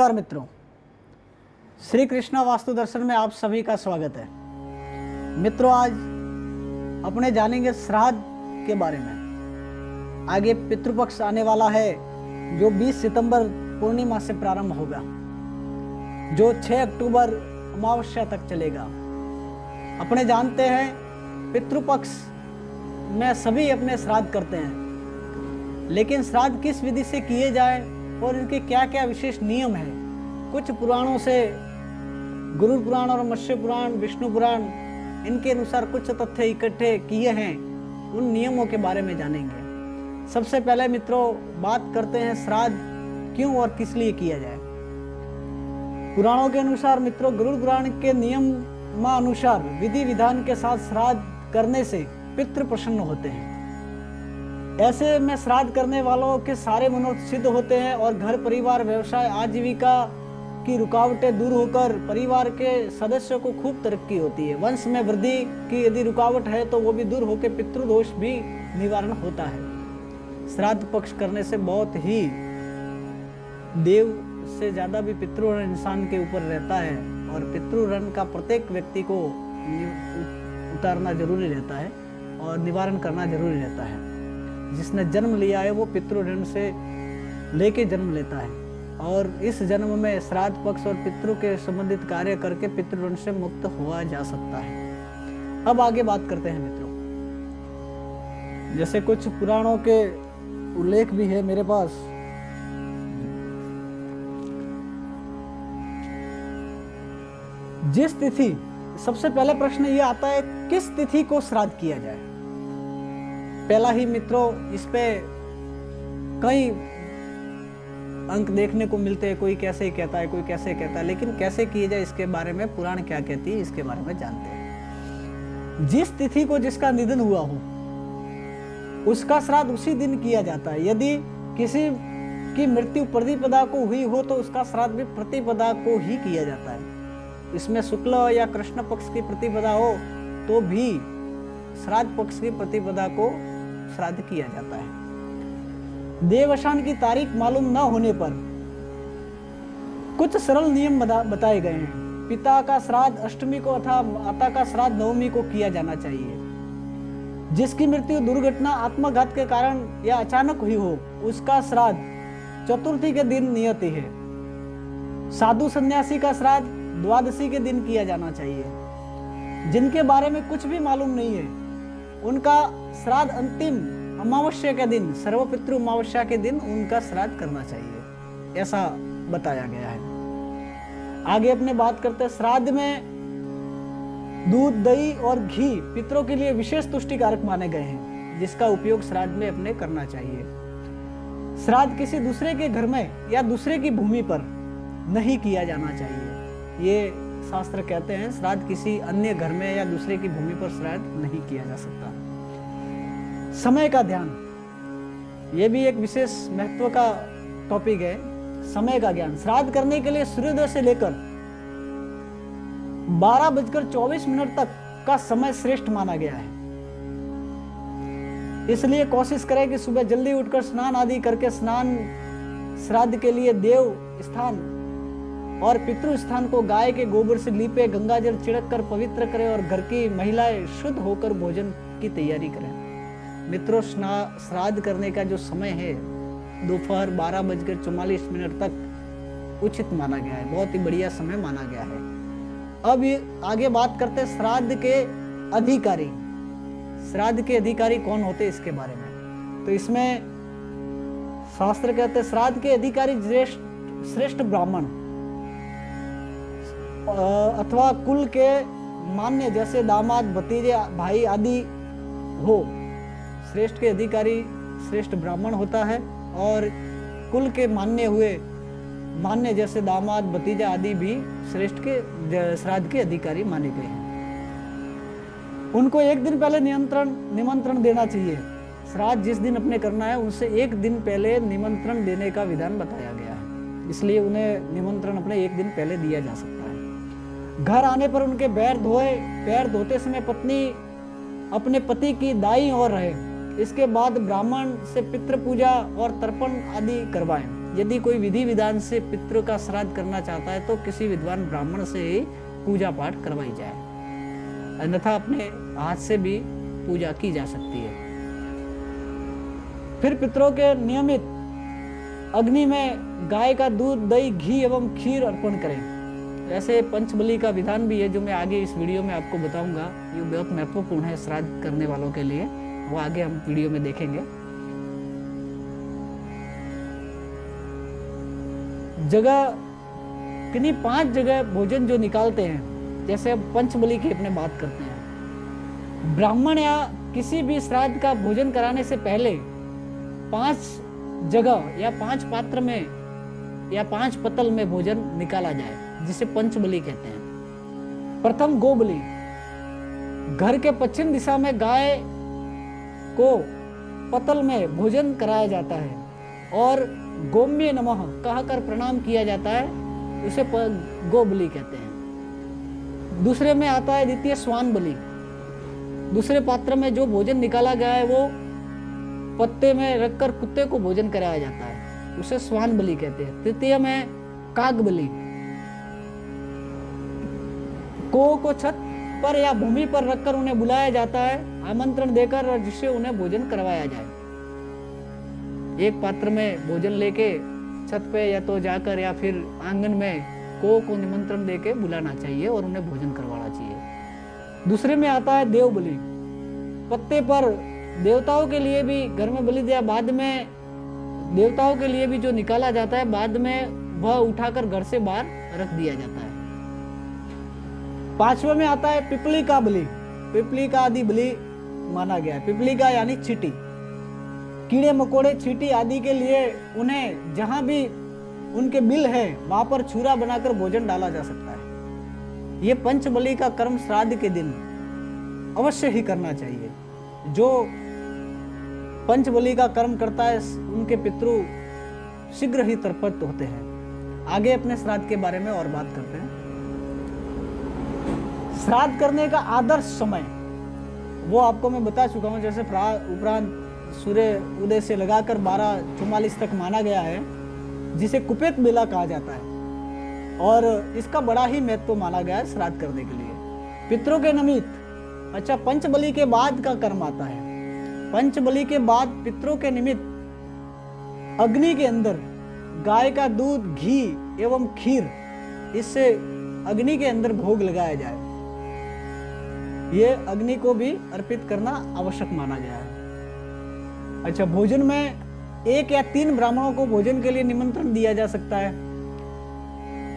नमस्कार मित्रों, श्री कृष्णा वास्तु दर्शन में आप सभी का स्वागत है। मित्रों, आज अपने जानेंगे श्राद्ध के बारे में। आगे पितृपक्ष आने वाला है जो 20 सितंबर पूर्णिमा से प्रारंभ होगा, जो 6 अक्टूबर अमावस्या तक चलेगा। अपने जानते हैं पितृपक्ष में सभी अपने श्राद्ध करते हैं, लेकिन श्राद्ध किस विधि से किए जाए और इनके क्या क्या विशेष नियम हैं। कुछ पुराणों से, गुरु पुराण और मत्स्य पुराण, विष्णु पुराण, इनके अनुसार कुछ तथ्य इकट्ठे किए हैं। उन नियमों के बारे में जानेंगे। सबसे पहले मित्रों बात करते हैं श्राद्ध क्यों और किस लिए किया जाए। पुराणों के अनुसार मित्रों, गुरु पुराण के नियमानुसार विधि विधान के साथ श्राद्ध करने से पितृ प्रसन्न होते हैं। ऐसे में श्राद्ध करने वालों के सारे मनोरथ सिद्ध होते हैं और घर परिवार, व्यवसाय, आजीविका की रुकावटें दूर होकर परिवार के सदस्यों को खूब तरक्की होती है। वंश में वृद्धि की यदि रुकावट है तो वो भी दूर होकर पितृदोष भी निवारण होता है। श्राद्ध पक्ष करने से बहुत ही देव से ज्यादा भी पितृ इंसान के ऊपर रहता है और पितृ का प्रत्येक व्यक्ति को उतारना जरूरी रहता है और निवारण करना जरूरी रहता है। जिसने जन्म लिया है वो पितृ ऋण से लेके जन्म लेता है और इस जन्म में श्राद्ध पक्ष और पितृ के संबंधित कार्य करके पितृ ऋण से मुक्त हुआ जा सकता है। अब आगे बात करते हैं मित्रों, जैसे कुछ पुराणों के उल्लेख भी है मेरे पास। जिस तिथि, सबसे पहले प्रश्न ये आता है किस तिथि को श्राद्ध किया जाए। पहला ही मित्रों, इस पे कई अंक देखने को मिलते हैं। कोई कैसे कहता है, कोई कैसे कहता है, लेकिन कैसे किए जाए इसके बारे में पुराण क्या कहती है इसके बारे में जानते हैं। जिस तिथि को जिसका निधन हुआ हो उसका श्राद्ध उसी दिन किया जाता है। यदि किसी की मृत्यु प्रतिपदा को हुई हो तो उसका श्राद्ध भी प्रतिपदा को ही किया जाता है। इसमें शुक्ल या कृष्ण पक्ष की प्रतिपदा हो तो भी श्राद्ध पक्ष की प्रतिपदा को श्राद्ध किया जाता है। देवसान की तारीख मालूम न होने पर कुछ सरल नियम बताए गए हैं। पिता का श्राद्ध अष्टमी को अथवा माता का श्राद्ध नवमी को किया जाना चाहिए। जिसकी मृत्यु दुर्घटना, आत्मघात के कारण या अचानक हुई हो उसका श्राद्ध चतुर्थी के दिन नियत है। साधु सन्यासी का श्राद्ध द्वादशी के दिन किया जाना चाहिए। जिनके बारे में कुछ भी मालूम नहीं है उनका श्राद्ध अंतिम अमावस्या के दिन, सर्वपितृ अमावस्या के दिन उनका श्राद्ध करना चाहिए, ऐसा बताया गया है। आगे अपने बात करते हैं। श्राद्ध में दूध, दही और घी पितरों के लिए विशेष तुष्टिकारक माने गए हैं, जिसका उपयोग श्राद्ध में अपने करना चाहिए। श्राद्ध किसी दूसरे के घर में या दूसरे की भूमि पर नहीं किया जाना चाहिए। ये शास्त्र कहते हैं श्राद्ध किसी अन्य घर में या दूसरे की भूमि पर श्राद्ध नहीं किया जा सकता। समय का ध्यान, यह भी एक विशेष महत्व का टॉपिक है। समय का ज्ञान, श्राद्ध करने के लिए सूर्योदय से लेकर 12:24 तक का समय श्रेष्ठ माना गया है। इसलिए कोशिश करें कि सुबह जल्दी उठकर स्नान आदि करके श्राद्ध के लिए देव स्थान और पितृ स्थान को गाय के गोबर से लीपे, गंगाजल छिड़क कर पवित्र करें और घर की महिलाएं शुद्ध होकर भोजन की तैयारी करें। मित्रों, श्राद्ध करने का जो समय है दोपहर 12:44 तक उचित माना गया है, बहुत ही बढ़िया समय माना गया है। अब ये आगे बात करते हैं श्राद्ध के अधिकारी। श्राद्ध के अधिकारी कौन होते हैं इसके बारे में। तो इसमें शास्त्र कहते हैं श्राद्ध के अधिकारी श्रेष्ठ ब्राह्मण अथवा कुल के मान्य, जैसे दामाद, भतीजे, भाई आदि हो। श्रेष्ठ के अधिकारी श्रेष्ठ ब्राह्मण होता है और कुल के मान्य जैसे दामाद, भतीजा आदि भी श्रेष्ठ के श्राद्ध के अधिकारी माने गए हैं। उनको एक दिन पहले निमंत्रण देना चाहिए। श्राद्ध जिस दिन अपने करना है उनसे एक दिन पहले निमंत्रण देने का विधान बताया गया है, इसलिए उन्हें निमंत्रण अपने एक दिन पहले दिया जा सकता है। घर आने पर उनके पैर धोते समय पत्नी अपने पति की दाईं ओर रहे इसके बाद ब्राह्मण से पितृ पूजा और तर्पण आदि करवाएं। यदि कोई विधि विधान से पितृ का श्राद्ध करना चाहता है तो किसी विद्वान ब्राह्मण से ही पूजा पाठ करवाई जाए, अन्यथा अपने हाथ से भी पूजा की जा सकती है। फिर पितरों के नियमित अग्नि में गाय का दूध, दही, घी एवं खीर अर्पण करें। ऐसे पंचबलि का विधान भी है जो मैं आगे इस वीडियो में आपको बताऊंगा। ये बहुत महत्वपूर्ण है श्राद्ध करने वालों के लिए, वो आगे हम वीडियो में देखेंगे। जगह किन्हीं 5 जगह भोजन जो निकालते हैं, जैसे अब पंचबलि की अपने बात करते हैं। ब्राह्मण या किसी भी श्राद्ध का भोजन कराने से पहले 5 जगह या 5 पात्र में या 5 पतल में भोजन निकाला जाए, जिसे पंचबलि कहते हैं। प्रथम गोबलि, घर के पश्चिम दिशा में गाय को पतल में भोजन कराया जाता है और गोम्य नमः कहकर प्रणाम किया जाता है, उसे गोबलि कहते हैं। दूसरे में आता है द्वितीय स्वान बलि। दूसरे पात्र में जो भोजन निकाला गया है वो पत्ते में रखकर कुत्ते को भोजन कराया जाता है, उसे स्वान बलि कहते हैं। तृतीय में काग बलि, को छत पर या भूमि पर रखकर उन्हें बुलाया जाता है, आमंत्रण देकर, और जिससे उन्हें भोजन करवाया जाए। एक पात्र में भोजन लेके छत पे या तो जाकर या फिर आंगन में को निमंत्रण देके बुलाना चाहिए और उन्हें भोजन करवाना चाहिए। दूसरे में आता है देव बलि। पत्ते पर देवताओं के लिए भी घर में बलि दिया, बाद में देवताओं के लिए भी जो निकाला जाता है, बाद में वह उठाकर घर से बाहर रख दिया जाता है। 5वें में आता है पिपली का बलि। पिपली का आदि बलि माना गया है। पिपली का यानी चींटी, कीड़े मकोड़े, चींटी आदि के लिए उन्हें जहां भी उनके बिल है वहां पर छुरा बनाकर भोजन डाला जा सकता है। ये पंचबलि का कर्म श्राद्ध के दिन अवश्य ही करना चाहिए। जो पंचबलि का कर्म करता है उनके पितृ शीघ्र ही तर्पण होते हैं। आगे अपने श्राद्ध के बारे में और बात करते हैं। श्राद्ध करने का आदर्श समय वो आपको मैं बता चुका हूं। जैसे उपरांत सूर्य उदय से लगाकर 12:44 तक माना गया है, जिसे कुपेत बेला कहा जाता है, और इसका बड़ा ही महत्व माना गया है श्राद्ध करने के लिए। पितरों के निमित्त, अच्छा, पंचबलि के बाद का कर्म आता है। पंचबलि के बाद पितरों के निमित्त अग्नि के अंदर गाय का दूध, घी एवं खीर, इससे अग्नि के अंदर भोग लगाया जाए। यह अग्नि को भी अर्पित करना आवश्यक माना गया है। अच्छा, भोजन में 1 या 3 ब्राह्मणों को भोजन के लिए निमंत्रण दिया जा सकता है,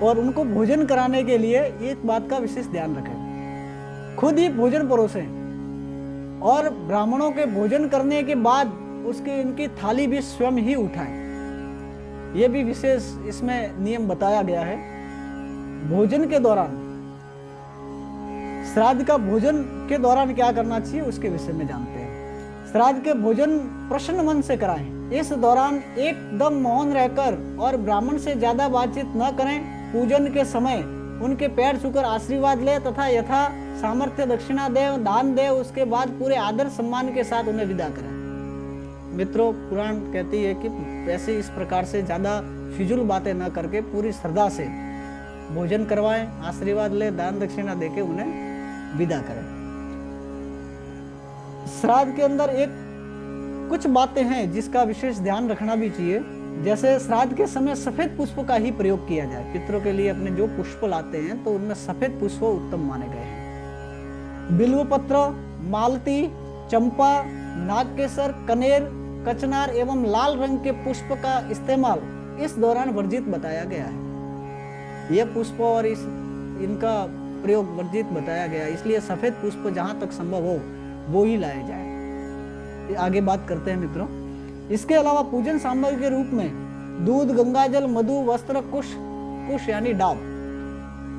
और उनको भोजन कराने के लिए एक बात का विशेष ध्यान रखें, खुद ही भोजन परोसें, और ब्राह्मणों के भोजन करने के बाद उसकी इनकी थाली भी स्वयं ही उठाएं। यह भी विशेष इसमें नियम बताया गया है। भोजन के दौरान, श्राद्ध का भोजन के दौरान क्या करना चाहिए उसके विषय में जानते हैं। श्राद्ध के भोजन प्रसन्न मन से कराएं। इस दौरान एकदम मौन रहकर और ब्राह्मण से ज्यादा बातचीत न करें। पूजन के समय उनके पैर छूकर आशीर्वाद ले तथा यथा सामर्थ्य दक्षिणा दे, दान दे। उसके बाद पूरे आदर सम्मान के साथ उन्हें विदा करें। मित्रों, पुराण कहती है कि ऐसे इस प्रकार से ज्यादा फिजूल बातें न करके पूरी श्रद्धा से भोजन करवाएं, आशीर्वाद ले, दान दक्षिणा देके उन्हें विदा करें। श्राद्ध के अंदर कुछ बातें हैं जिसका विशेष ध्यान रखना भी चाहिए। जैसे श्राद्ध के समय सफेद पुष्प का ही प्रयोग किया जाए। पितरों के लिए अपने जो पुष्प लाते हैं तो उनमें सफेद पुष्प उत्तम माने गए हैं। बिल्व पत्र, मालती, चंपा, नागकेसर, कनेर, कचनार एवं लाल रंग के पुष्प का इस्तेमाल इस दौरान वर्जित बताया गया है। यह पुष्प और इनका प्रयोग वर्जित बताया गया, इसलिए सफेद पुष्प जहां तक संभव हो वो ही लाए जाए। आगे बात करते हैं मित्रों। इसके अलावा पूजन सामग्री के रूप में दूध, गंगाजल, मधु, वस्त्र, कुश यानी डाब,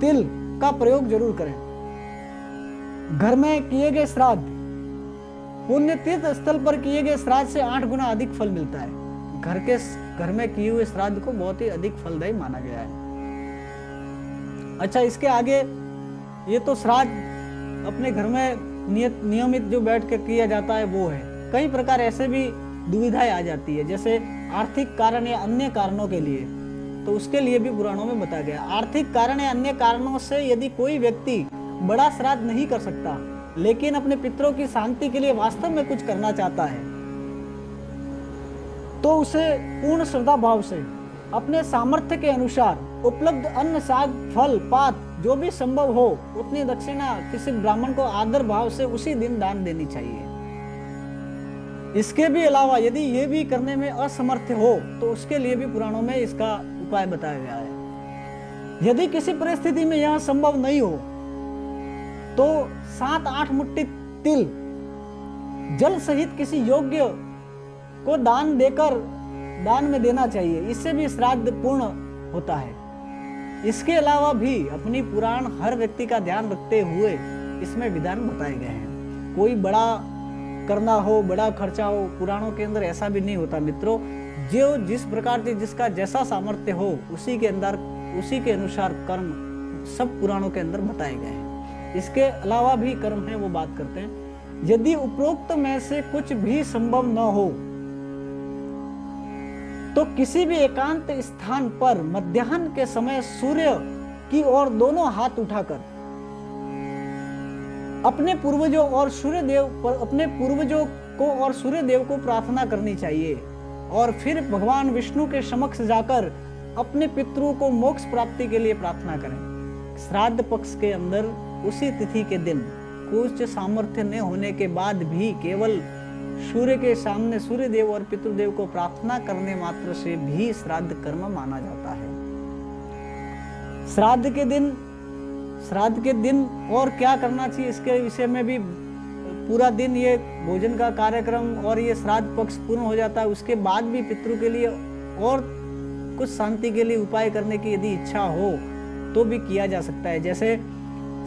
तिल का प्रयोग जरूर करें। घर में किए गए श्राद्ध, पुण्य तीर्थ स्थल पर किए गए श्राद्ध से 8 गुना अधिक फल मिलता है। घर में किए हुए श्राद्ध को बहुत ही अधिक फलदायी माना गया है। अच्छा, इसके आगे ये तो श्राद्ध अपने घर में नियमित जो बैठ के किया जाता है वो है। कई प्रकार ऐसे भी दुविधाएं आ जाती है, जैसे आर्थिक कारण या अन्य कारणों के लिए, तो उसके लिए भी पुराणों में बताया गया। आर्थिक कारण या अन्य कारणों से यदि कोई व्यक्ति बड़ा श्राद्ध नहीं कर सकता, लेकिन अपने पितरों की शांति के लिए वास्तव में कुछ करना चाहता है, तो उसे पूर्ण श्रद्धा भाव से अपने सामर्थ्य के अनुसार उपलब्ध अन्न, साग, फल, पात जो भी संभव हो उतनी दक्षिणा किसी ब्राह्मण को आदर भाव से उसी दिन दान देनी चाहिए। इसके भी अलावा यदि ये भी करने में असमर्थ हो तो उसके लिए भी पुराणों में इसका उपाय बताया गया है। यदि किसी परिस्थिति में यह संभव नहीं हो तो 7-8 मुट्ठी तिल जल सहित किसी योग्य को दान में देना चाहिए। इससे भी श्राद्ध पूर्ण होता है। इसके अलावा भी अपनी पुराण हर व्यक्ति का ध्यान रखते हुए इसमें विधान बताए गए हैं। कोई बड़ा करना हो, बड़ा खर्चा हो, पुराणों के अंदर ऐसा भी नहीं होता मित्रों। जो जिस प्रकार से जिसका जैसा सामर्थ्य हो उसी के अनुसार कर्म सब पुराणों के अंदर बताए गए हैं। इसके अलावा भी कर्म है, वो बात करते हैं। यदि उपरोक्त में से कुछ भी संभव न हो तो किसी भी एकांत स्थान पर मध्याह्न के समय सूर्य की ओर दोनों हाथ उठाकर अपने पूर्वजों को और सूर्य देव को प्रार्थना करनी चाहिए, और फिर भगवान विष्णु के समक्ष जाकर अपने पितरों को मोक्ष प्राप्ति के लिए प्रार्थना करें। श्राद्ध पक्ष के अंदर उसी तिथि के दिन कुछ सामर्थ्य न होने के बाद भी केवल सूर्य के सामने सूर्य देव और पितृदेव को प्रार्थना करने मात्र से भी श्राद्ध कर्म माना जाता है। श्राद्ध के दिन और क्या करना चाहिए, इसके विषय में भी पूरा दिन ये भोजन का कार्यक्रम और ये श्राद्ध पक्ष पूर्ण हो जाता है। उसके बाद भी पितरों के लिए और कुछ शांति के लिए उपाय करने की यदि इच्छा हो तो भी किया जा सकता है। जैसे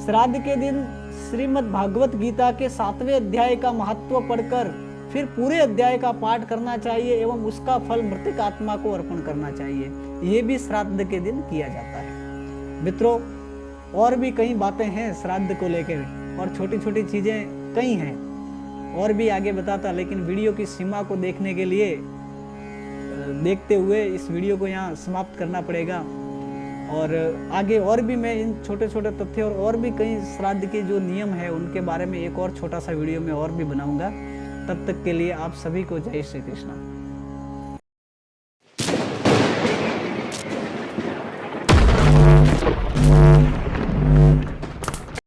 श्राद्ध के दिन श्रीमद् भागवत गीता के 7वें अध्याय का महत्व पढ़कर फिर पूरे अध्याय का पाठ करना चाहिए एवं उसका फल मृतक आत्मा को अर्पण करना चाहिए। ये भी श्राद्ध के दिन किया जाता है। मित्रों, और भी कई बातें हैं श्राद्ध को लेकर और छोटी छोटी चीजें कई हैं, और भी आगे बताता, लेकिन वीडियो की सीमा को देखते हुए इस वीडियो को यहाँ समाप्त करना पड़ेगा। और आगे और भी मैं इन छोटे छोटे तथ्य और भी कई श्राद्ध के जो नियम है उनके बारे में एक और छोटा सा वीडियो में और भी बनाऊंगा। तब तक के लिए आप सभी को जय श्री कृष्ण।